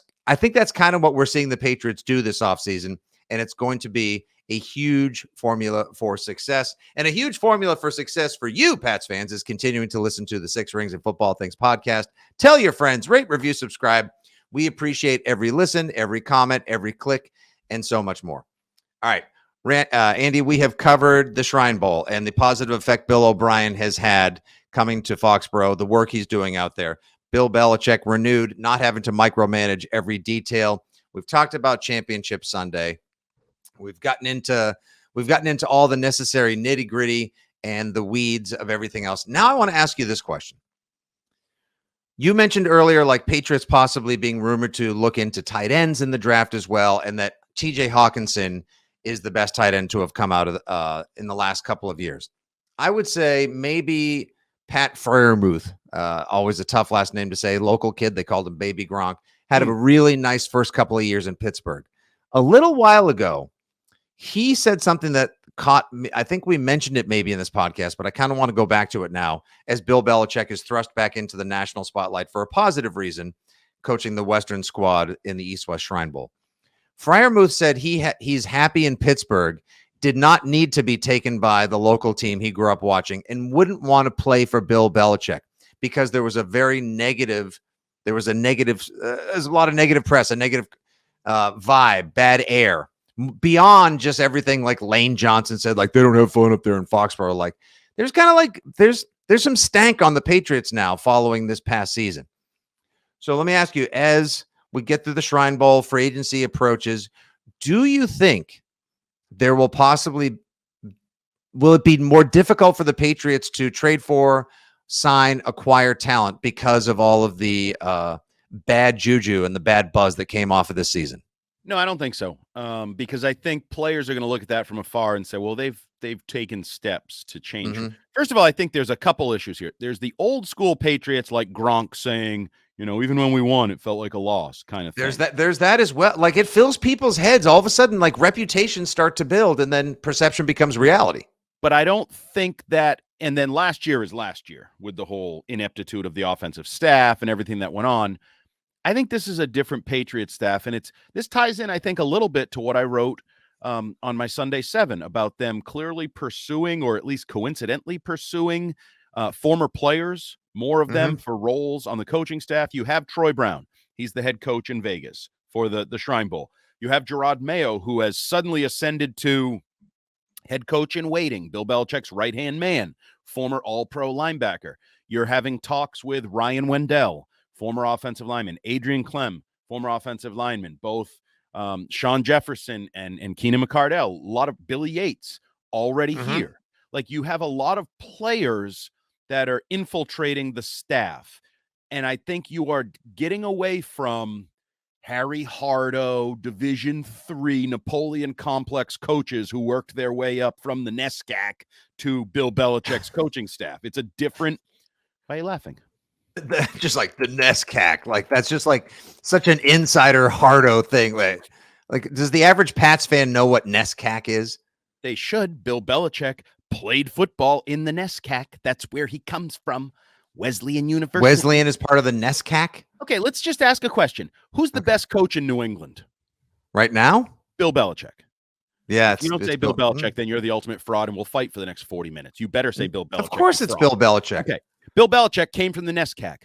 kind of what we're seeing the Patriots do this offseason. And it's going to be a huge formula for success. And a huge formula for success for you, Pats fans, is continuing to listen to the Six Rings and Football Things podcast. Tell your friends, rate, review, subscribe. We appreciate every listen, every comment, every click, and so much more. All right, Andy, we have covered the Shrine Bowl and the positive effect Bill O'Brien has had coming to Foxborough, the work he's doing out there. Bill Belichick renewed, not having to micromanage every detail. We've talked about Championship Sunday. We've gotten into all the necessary nitty-gritty and the weeds of everything else. Now I want to ask you this question. You mentioned earlier, like Patriots possibly being rumored to look into tight ends in the draft as well, and that TJ Hawkinson is the best tight end to have come out of in the last couple of years. I would say maybe Pat Freiermuth, always a tough last name to say, local kid. They called him Baby Gronk. Had a really nice first couple of years in Pittsburgh. A little while ago, he said something that caught me. I think we mentioned it maybe in this podcast, but I kind of want to go back to it now as Bill Belichick is thrust back into the national spotlight for a positive reason, coaching the Western squad in the East-West Shrine Bowl. Freiermuth said he's happy in Pittsburgh, did not need to be taken by the local team he grew up watching, and wouldn't want to play for Bill Belichick because there was a lot of negative press, a negative vibe, bad air. Beyond just everything like Lane Johnson said, like they don't have fun up there in Foxborough. Like there's kind of like there's some stank on the Patriots now following this past season. So let me ask you, as we get through the Shrine Bowl, free agency approaches, do you think there will it be more difficult for the Patriots to trade for, sign, acquire talent because of all of the bad juju and the bad buzz that came off of this season? No, I don't think so. Because I think players are going to look at that from afar and say, well, they've taken steps to change. First of all, I think there's a couple issues here. There's the old school Patriots like Gronk saying, even when we won, it felt like a loss kind of thing. There's that as well. Like it fills people's heads. All of a sudden, like reputations start to build and then perception becomes reality. But I don't think that, and then last year is last year with the whole ineptitude of the offensive staff and everything that went on. I think this is a different Patriot staff, and this ties in, I think, a little bit to what I wrote on my Sunday 7 about them clearly pursuing, or at least coincidentally pursuing, former players, more of them for roles on the coaching staff. You have Troy Brown. He's the head coach in Vegas for the Shrine Bowl. You have Gerard Mayo, who has suddenly ascended to head coach in waiting, Bill Belichick's right-hand man, former all-pro linebacker. You're having talks with Ryan Wendell, former offensive lineman, Adrian Clem, former offensive lineman, both Sean Jefferson and Keenan McCardell, a lot of Billy Yates already here. Like, you have a lot of players that are infiltrating the staff. And I think you are getting away from Harry Hardo, Division III, Napoleon complex coaches who worked their way up from the NESCAC to Bill Belichick's coaching staff. It's a different. Why are you laughing? Just like the NESCAC, like that's just like such an insider Hardo thing. Like, does the average Pats fan know what NESCAC is? They should. Bill Belichick played football in the NESCAC. That's where he comes from. Wesleyan University. Wesleyan is part of the NESCAC? Okay, let's just ask a question. Who's the best coach in New England? Right now? Bill Belichick. Yeah. If you don't say Bill Belichick, then you're the ultimate fraud, and we'll fight for the next 40 minutes. You better say Bill Belichick. Of course it's Bill Belichick. Okay. Bill Belichick came from the NESCAC.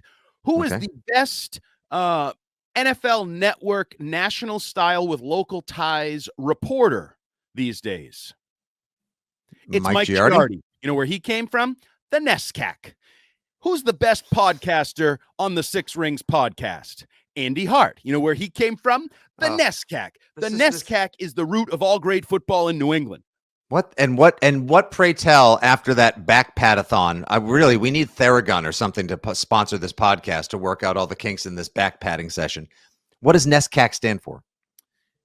Who is the best NFL Network national style with local ties reporter these days? It's Mike Giardi. You know where he came from? The NESCAC. Who's the best podcaster on the Six Rings podcast? Andy Hart. You know where he came from? The NESCAC. The NESCAC is the root of all great football in New England. What pray tell after that back pat-a-thon? We need Theragun or something to sponsor this podcast to work out all the kinks in this back patting session. What does NESCAC stand for?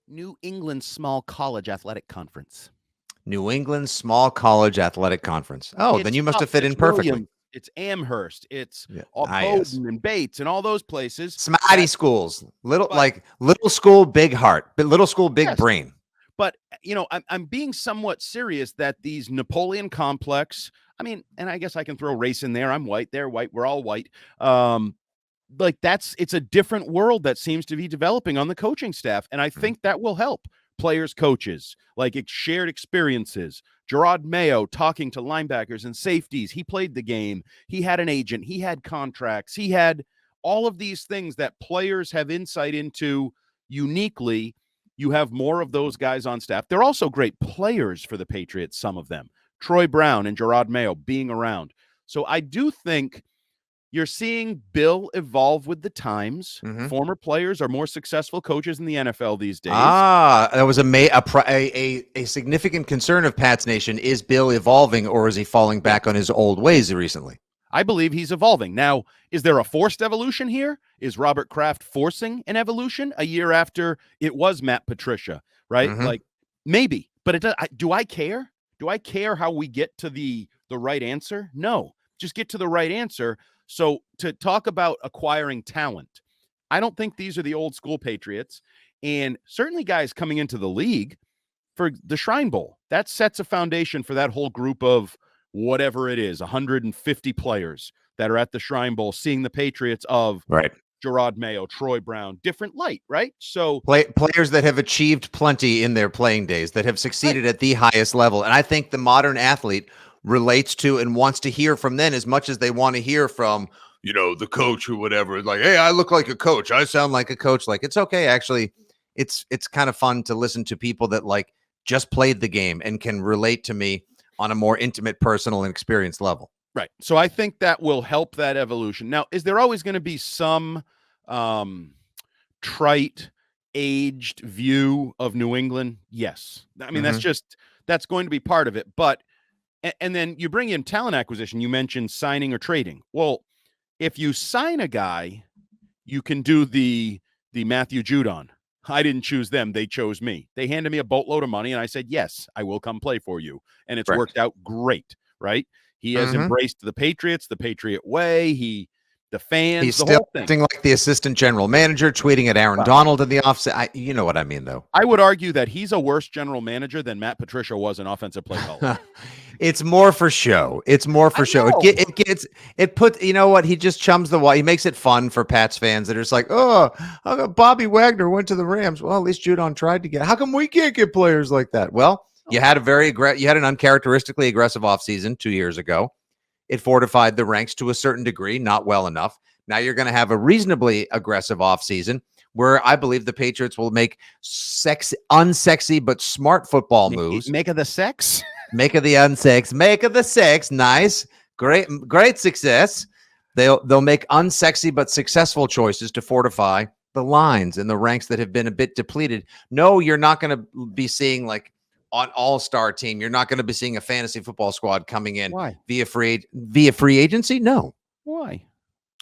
New England Small College Athletic Conference. New England Small College Athletic Conference. Oh, then you must have fit in perfectly. It's Amherst. It's Bowdoin and Bates and all those places. Smarty schools. Little school, big heart. But little school, big brain. But, I'm being somewhat serious that these Napoleon complex, and I guess I can throw race in there. I'm white. They're white. We're all white. It's a different world that seems to be developing on the coaching staff. And I think that will help players, coaches, like shared experiences. Gerard Mayo talking to linebackers and safeties. He played the game. He had an agent. He had contracts. He had all of these things that players have insight into uniquely. You have more of those guys on staff. They're also great players for the Patriots, some of them. Troy Brown and Gerard Mayo being around. So I do think you're seeing Bill evolve with the times. Former players are more successful coaches in the NFL these days. That was a significant concern of Pat's Nation. Is Bill evolving, or is he falling back on his old ways recently? I believe he's evolving. Now, is there a forced evolution here? Is Robert Kraft forcing an evolution a year after it was Matt Patricia, right? Like, maybe. But do I care? Do I care how we get to the right answer? No. Just get to the right answer. So to talk about acquiring talent, I don't think these are the old school Patriots. And certainly guys coming into the league for the Shrine Bowl, that sets a foundation for that whole group of whatever it is, 150 players that are at the Shrine Bowl, seeing the Patriots of Gerard Mayo, Troy Brown, different light, right? So players that have achieved plenty in their playing days, that have succeeded at the highest level. And I think the modern athlete relates to and wants to hear from them as much as they want to hear from, the coach or whatever. Like, hey, I look like a coach. I sound like a coach. Like, it's okay. Actually, it's kind of fun to listen to people that just played the game and can relate to me on a more intimate, personal, and experienced level. Right. So I think that will help that evolution. Now, is there always going to be some trite, aged view of New England? Yes. I mean, that's going to be part of it. But, and then you bring in talent acquisition. You mentioned signing or trading. Well, if you sign a guy, you can do the Matthew Judon. I didn't choose them. They chose me. They handed me a boatload of money, and I said, yes, I will come play for you. And it's worked out great, right? He has embraced the Patriots, the Patriot way. The fans, he's still acting like the assistant general manager, tweeting at Aaron Donald in the offset. You know what I mean, though. I would argue that he's a worse general manager than Matt Patricia was an offensive play caller. It's more for show. It's more for show. It puts, you know what? He just chums the wall. He makes it fun for Pats fans that are just like, oh, Bobby Wagner went to the Rams. Well, at least Judon tried to get. How come we can't get players like that? Well, you had you had an uncharacteristically aggressive offseason 2 years ago. It fortified the ranks to a certain degree, not well enough. Now you're going to have a reasonably aggressive offseason where I believe the Patriots will make unsexy but smart football moves. Make of the sex? Make of the unsex. Make of the sex. Nice. Great success. They'll make unsexy but successful choices to fortify the lines and the ranks that have been a bit depleted. No, you're not going to be seeing like an all-star team. You're not going to be seeing a fantasy football squad coming in Why? via free agency. No. Why?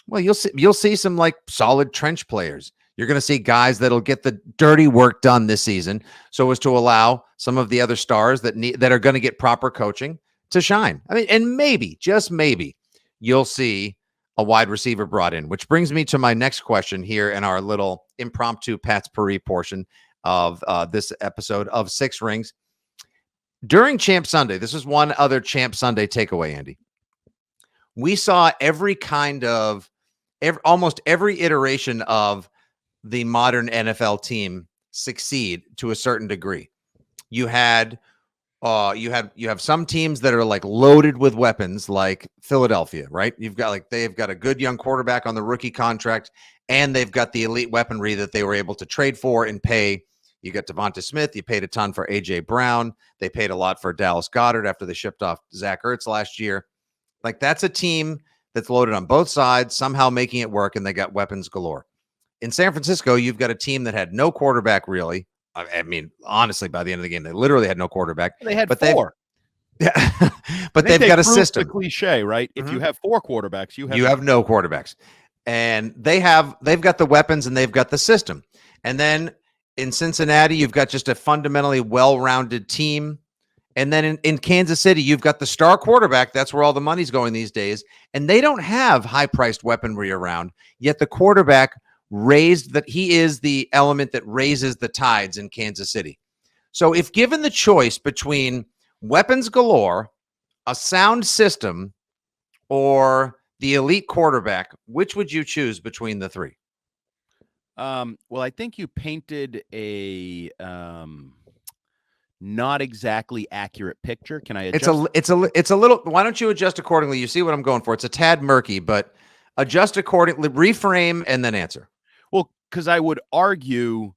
Well, you'll see some like solid trench players. You're going to see guys that'll get the dirty work done this season, so as to allow some of the other stars that are going to get proper coaching to shine. I mean, and maybe, just maybe, you'll see a wide receiver brought in, which brings me to my next question here in our little impromptu Pat's Paris portion of this episode of Six Rings. During Champ Sunday, this is one other Champ Sunday takeaway, Andy. We saw almost every iteration of the modern NFL team succeed to a certain degree. You have some teams that are like loaded with weapons, like Philadelphia, right? They've got a good young quarterback on the rookie contract, and they've got the elite weaponry that they were able to trade for and pay. You got Devonta Smith. You paid a ton for A.J. Brown. They paid a lot for Dallas Goedert after they shipped off Zach Ertz last year. Like, that's a team that's loaded on both sides, somehow making it work, and they got weapons galore. In San Francisco, you've got a team that had no quarterback, really. I mean, honestly, by the end of the game, they literally had no quarterback. They had four. Yeah, but they've got a system. The cliche, right? If you have four quarterbacks, you have no quarterbacks, and they've got the weapons and they've got the system. And then in Cincinnati, you've got just a fundamentally well-rounded team. And then in Kansas City, you've got the star quarterback. That's where all the money's going these days. And they don't have high-priced weaponry around, yet the quarterback he is the element that raises the tides in Kansas City. So if given the choice between weapons galore, a sound system, or the elite quarterback, which would you choose between the three? Well, I think you painted a not exactly accurate picture. Can I adjust? It's a little. Why don't you adjust accordingly? You see what I'm going for. It's a tad murky, but adjust accordingly, reframe, and then answer. Well, because I would argue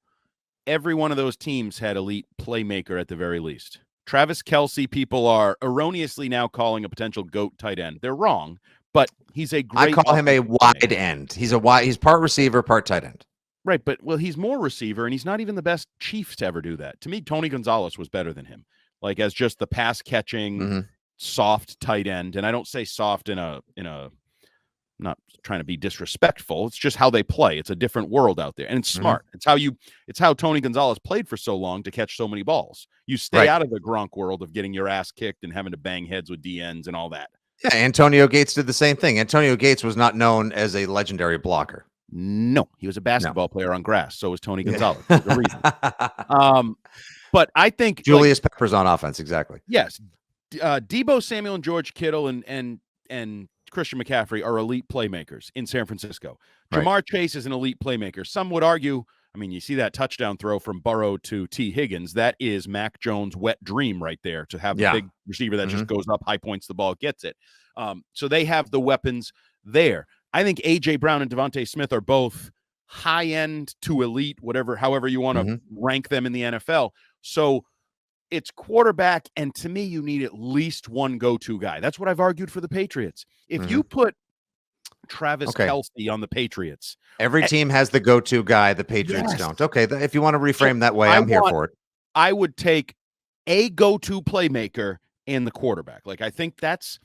every one of those teams had elite playmaker at the very least. Travis Kelce, people are erroneously now calling a potential GOAT tight end. They're wrong, but he's a great. I call him a wide end. He's part receiver, part tight end. Right, but he's more receiver, and he's not even the best Chiefs to ever do that. To me, Tony Gonzalez was better than him, like as just the pass catching, soft tight end. And I don't say soft in a. Not trying to be disrespectful. It's just how they play. It's a different world out there, and it's smart. It's how Tony Gonzalez played for so long to catch so many balls. You stay out of the Gronk world of getting your ass kicked and having to bang heads with DNs and all that. Yeah, Antonio Gates did the same thing. Antonio Gates was not known as a legendary blocker. No, he was a basketball player on grass. So was Tony Gonzalez. For the reason. But I think Julius Peppers on offense. Exactly. Yes. Deebo Samuel and George Kittle and Christian McCaffrey are elite playmakers in San Francisco. Jamar Chase is an elite playmaker. Some would argue, I mean, you see that touchdown throw from Burrow to T. Higgins. That is Mac Jones' wet dream right there, to have a big receiver that just goes up, high points the ball, gets it. So they have the weapons there. I think A.J. Brown and Devonta Smith are both high-end to elite, however you want to rank them in the NFL. So it's quarterback, and to me, you need at least one go-to guy. That's what I've argued for the Patriots. If you put Travis Kelce on the Patriots. Every team has the go-to guy. The Patriots don't. Okay, if you want to reframe that way, I'm here for it. I would take a go-to playmaker and the quarterback. Like, I think that's,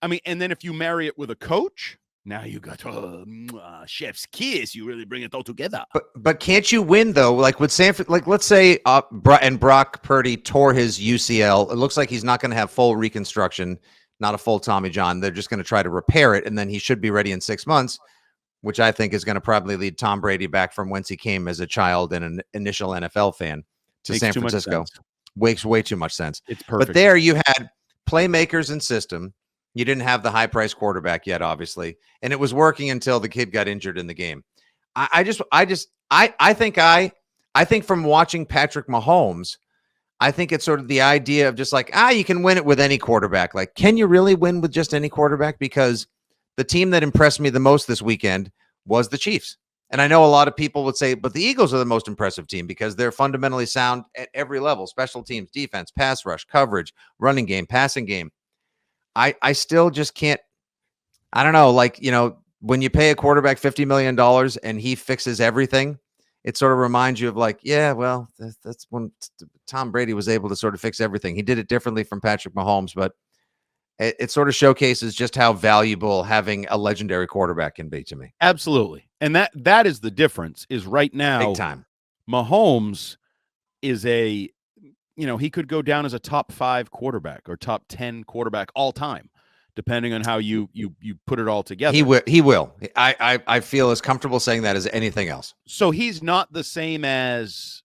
and then if you marry it with a coach, now you got chef's kiss. You really bring it all together. But can't you win though? Like with Sanford, like let's say Brock Purdy tore his UCL. It looks like he's not going to have full reconstruction, not a full Tommy John. They're just going to try to repair it, and then he should be ready in 6 months, which I think is going to probably lead Tom Brady back from whence he came as a child and an initial NFL fan to San Francisco. Makes way too much sense. It's perfect. But there you had playmakers and system. You didn't have the high-priced quarterback yet, obviously, and it was working until the kid got injured in the game. I think from watching Patrick Mahomes, I think it's sort of the idea of just like, you can win it with any quarterback. Like, can you really win with just any quarterback? Because the team that impressed me the most this weekend was the Chiefs. And I know a lot of people would say, but the Eagles are the most impressive team because they're fundamentally sound at every level: special teams, defense, pass rush, coverage, running game, passing game. I still just can't. I don't know. Like, when you pay a quarterback $50 million and he fixes everything, it sort of reminds you of like, yeah, well, that's when Tom Brady was able to sort of fix everything. He did it differently from Patrick Mahomes, but it sort of showcases just how valuable having a legendary quarterback can be to me. Absolutely. And that is the difference is right Big now, time. Mahomes is he could go down as a top 5 quarterback or top 10 quarterback all time, depending on how you put it all together. He will. I feel as comfortable saying that as anything else. So he's not the same as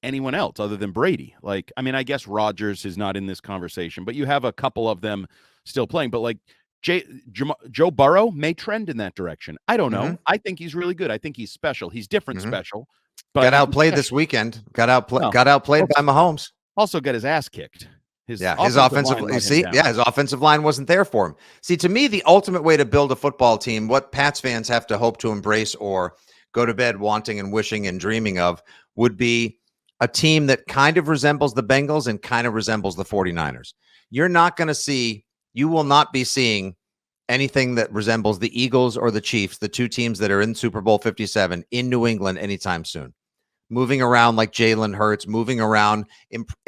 anyone else other than Brady. Like, I mean, I guess Rodgers is not in this conversation, but you have a couple of them still playing. But like Joe Burrow may trend in that direction. I don't know. I think he's really good. I think he's special. He's different special. But got outplayed this weekend. Got outplayed by Mahomes. Also got his ass kicked. His offensive line wasn't there for him. See, to me, the ultimate way to build a football team, what Pats fans have to hope to embrace or go to bed wanting and wishing and dreaming of, would be a team that kind of resembles the Bengals and kind of resembles the 49ers. You will not be seeing anything that resembles the Eagles or the Chiefs, the two teams that are in Super Bowl 57 in New England anytime soon. Moving around like Jalen Hurts, moving around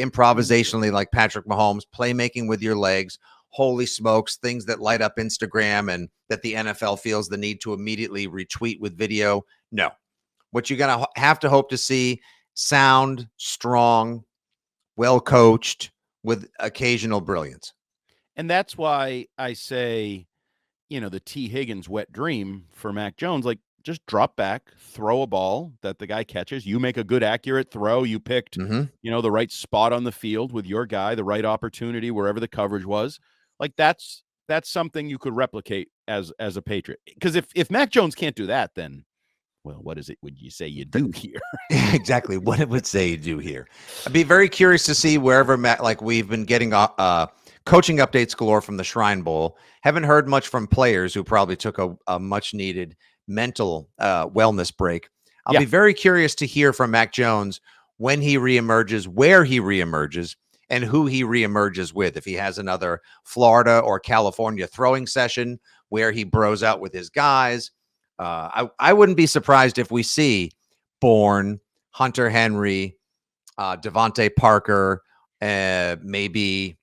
improvisationally like Patrick Mahomes, playmaking with your legs, holy smokes, things that light up Instagram and that the NFL feels the need to immediately retweet with video. No. What you're going to have to hope to see, sound, strong, well-coached, with occasional brilliance. And that's why I say, the T. Higgins wet dream for Mac Jones, like, just drop back, throw a ball that the guy catches. You make a good, accurate throw. You picked, the right spot on the field with your guy, the right opportunity, wherever the coverage was. Like that's something you could replicate as a Patriot. Because if Mac Jones can't do that, then, well, what is it would you say you do here? Exactly. What it would say you do here. I'd be very curious to see wherever Matt, like we've been getting coaching updates galore from the Shrine Bowl. Haven't heard much from players who probably took a much needed mental wellness break. I'll be very curious to hear from Mac Jones when he reemerges, where he reemerges, and who he reemerges with. If he has another Florida or California throwing session where he bros out with his guys. I wouldn't be surprised if we see Bourne, Hunter Henry, Devontae Parker, maybe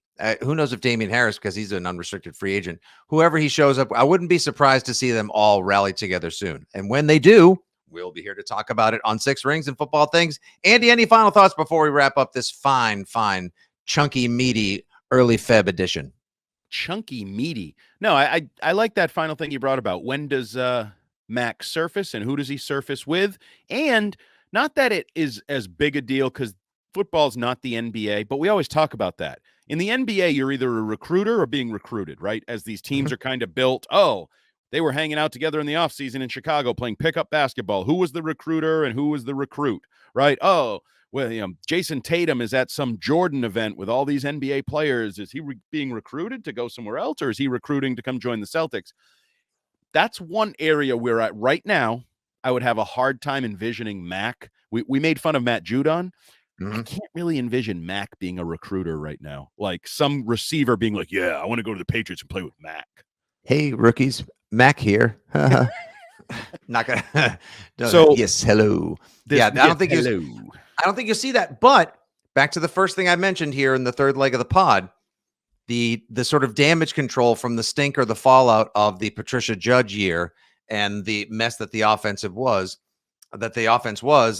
who knows if Damian Harris, because he's an unrestricted free agent, whoever he shows up, I wouldn't be surprised to see them all rally together soon. And when they do, we'll be here to talk about it on Six Rings and Football Things. Andy, any final thoughts before we wrap up this fine, chunky, meaty early Feb edition? Chunky, meaty. No, I like that final thing you brought about. When does Mac surface and who does he surface with? And not that it is as big a deal because football's not the NBA, but we always talk about that. In the NBA, you're either a recruiter or being recruited, right? As these teams are kind of built. Oh, they were hanging out together in the offseason in Chicago playing pickup basketball. Who was the recruiter and who was the recruit, right? Oh, well, Jason Tatum is at some Jordan event with all these NBA players. Is he being recruited to go somewhere else, or is he recruiting to come join the Celtics? That's one area where right now I would have a hard time envisioning Mac. We made fun of Matt Judon. I can't really envision Mac being a recruiter right now. Like some receiver being like, yeah, I want to go to the Patriots and play with Mac. Hey, rookies, Mac here. Not gonna. So yes, hello. I don't think you'll see that. But back to the first thing I mentioned here in the third leg of the pod, the sort of damage control from the stink or the fallout of the Patricia Judge year and the mess that the offense was,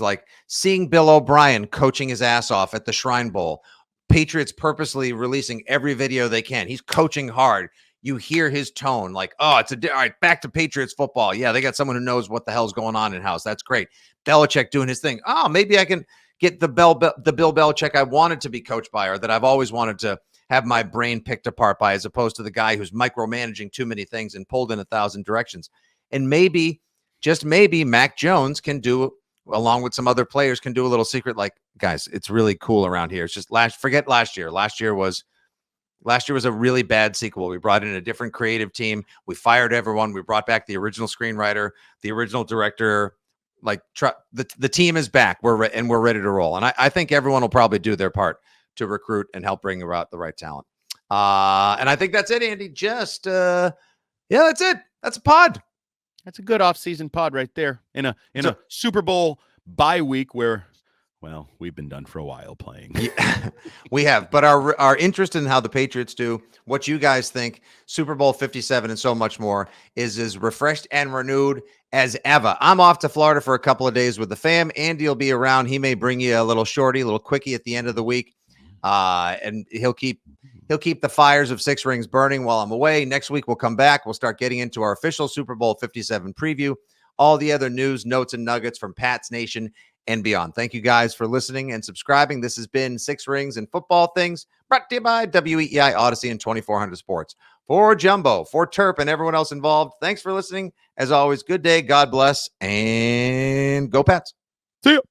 like seeing Bill O'Brien coaching his ass off at the Shrine Bowl, Patriots purposely releasing every video they can. He's coaching hard. You hear his tone like, oh, all right, back to Patriots football. Yeah, they got someone who knows what the hell's going on in house. That's great. Belichick doing his thing. Oh, maybe I can get the Bill Belichick I wanted to be coached by, or that I've always wanted to have my brain picked apart by, as opposed to the guy who's micromanaging too many things and pulled in 1,000 directions. And maybe, just maybe, Mac Jones can do, along with some other players, can do a little secret like, guys, it's really cool around here. It's just forget last year. Last year was a really bad sequel. We brought in a different creative team. We fired everyone. We brought back the original screenwriter, the original director. Like the team is back. We're ready to roll. And I think everyone will probably do their part to recruit and help bring about the right talent. And I think that's it, Andy. That's it. That's a pod. That's a good off-season pod right there in a Super Bowl bye week where, well, we've been done for a while playing. Yeah, we have, but our interest in how the Patriots do, what you guys think, Super Bowl 57 and so much more is as refreshed and renewed as ever. I'm off to Florida for a couple of days with the fam. Andy will be around. He may bring you a little shorty, a little quickie at the end of the week. And he'll keep the fires of Six Rings burning while I'm away. Next week we'll come back. We'll start getting into our official Super Bowl 57 preview, all the other news, notes, and nuggets from Pats Nation and beyond. Thank you guys for listening and subscribing. This has been Six Rings and Football Things, brought to you by WEEI, Odyssey, and 2400 Sports. For Jumbo, for Terp, and everyone else involved, thanks for listening. As always, good day, God bless, and go Pats. See you.